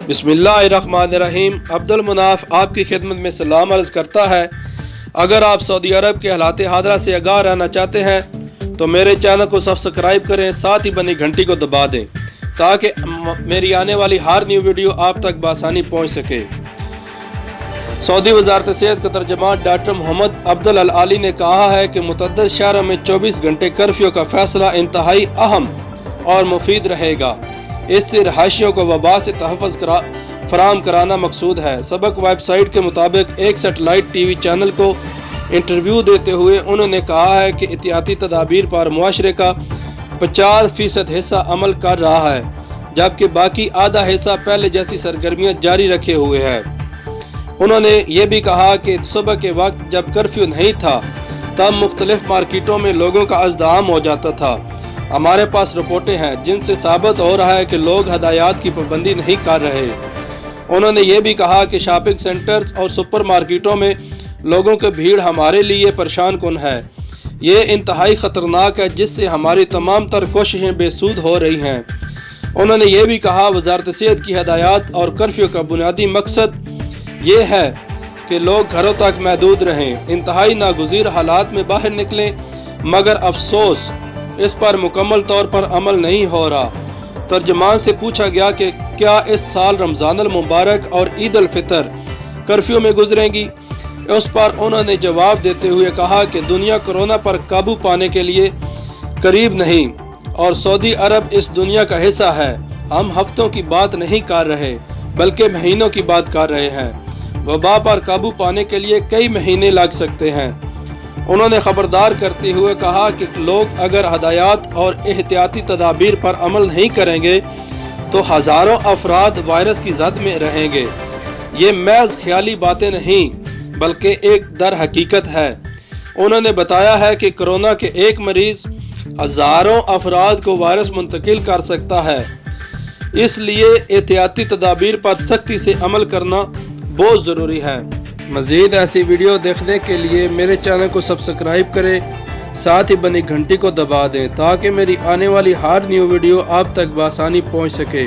بسم اللہ الرحمن الرحیم۔ عبد المناف آپ کی خدمت میں سلام عرض کرتا ہے۔ اگر آپ سعودی عرب کے حالات حاضرہ سے آگاہ رہنا چاہتے ہیں تو میرے چینل کو سبسکرائب کریں، ساتھ ہی بنی گھنٹی کو دبا دیں تاکہ میری آنے والی ہر نیو ویڈیو آپ تک بآسانی پہنچ سکے۔ سعودی وزارت صحت کا ترجمان ڈاکٹر محمد العالی نے کہا ہے کہ متعدد شہروں میں 24 گھنٹے کرفیو کا فیصلہ انتہائی اہم اور مفید رہے گا۔ اس سے رہائشیوں کو وبا سے تحفظ فراہم کرانا مقصود ہے۔ سابق ویب سائٹ کے مطابق ایک سیٹلائٹ ٹی وی چینل کو انٹرویو دیتے ہوئے انہوں نے کہا ہے کہ احتیاطی تدابیر پر معاشرے کا 50% حصہ عمل کر رہا ہے، جبکہ باقی آدھا حصہ پہلے جیسی سرگرمیاں جاری رکھے ہوئے ہے۔ انہوں نے یہ بھی کہا کہ صبح کے وقت جب کرفیو نہیں تھا تب مختلف مارکیٹوں میں لوگوں کا ازدحام ہو جاتا تھا۔ ہمارے پاس رپورٹیں ہیں جن سے ثابت ہو رہا ہے کہ لوگ ہدایات کی پابندی نہیں کر رہے۔ انہوں نے یہ بھی کہا کہ شاپنگ سینٹرز اور سپر مارکیٹوں میں لوگوں کی بھیڑ ہمارے لیے پریشان کن ہے۔ یہ انتہائی خطرناک ہے جس سے ہماری تمام تر کوششیں بے سود ہو رہی ہیں۔ انہوں نے یہ بھی کہا وزارت صحت کی ہدایات اور کرفیو کا بنیادی مقصد یہ ہے کہ لوگ گھروں تک محدود رہیں، انتہائی ناگزیر حالات میں باہر نکلیں، مگر افسوس اس پر مکمل طور پر عمل نہیں ہو رہا۔ ترجمان سے پوچھا گیا کہ کیا اس سال رمضان المبارک اور عید الفطر کرفیو میں گزریں گی؟ اس پر انہوں نے جواب دیتے ہوئے کہا کہ دنیا کورونا پر قابو پانے کے لیے قریب نہیں اور سعودی عرب اس دنیا کا حصہ ہے۔ ہم ہفتوں کی بات نہیں کر رہے بلکہ مہینوں کی بات کر رہے ہیں۔ وبا پر قابو پانے کے لیے کئی مہینے لگ سکتے ہیں۔ انہوں نے خبردار کرتے ہوئے کہا کہ لوگ اگر ہدایات اور احتیاطی تدابیر پر عمل نہیں کریں گے تو ہزاروں افراد وائرس کی زد میں رہیں گے۔ یہ محض خیالی باتیں نہیں بلکہ ایک در حقیقت ہے۔ انہوں نے بتایا ہے کہ کورونا کے ایک مریض ہزاروں افراد کو وائرس منتقل کر سکتا ہے، اس لیے احتیاطی تدابیر پر سختی سے عمل کرنا بہت ضروری ہے۔ مزید ایسی ویڈیو دیکھنے کے لیے میرے چینل کو سبسکرائب کریں، ساتھ ہی بنی گھنٹی کو دبا دیں تاکہ میری آنے والی ہر نیو ویڈیو آپ تک بآسانی پہنچ سکے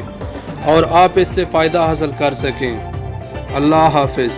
اور آپ اس سے فائدہ حاصل کر سکیں۔ اللہ حافظ۔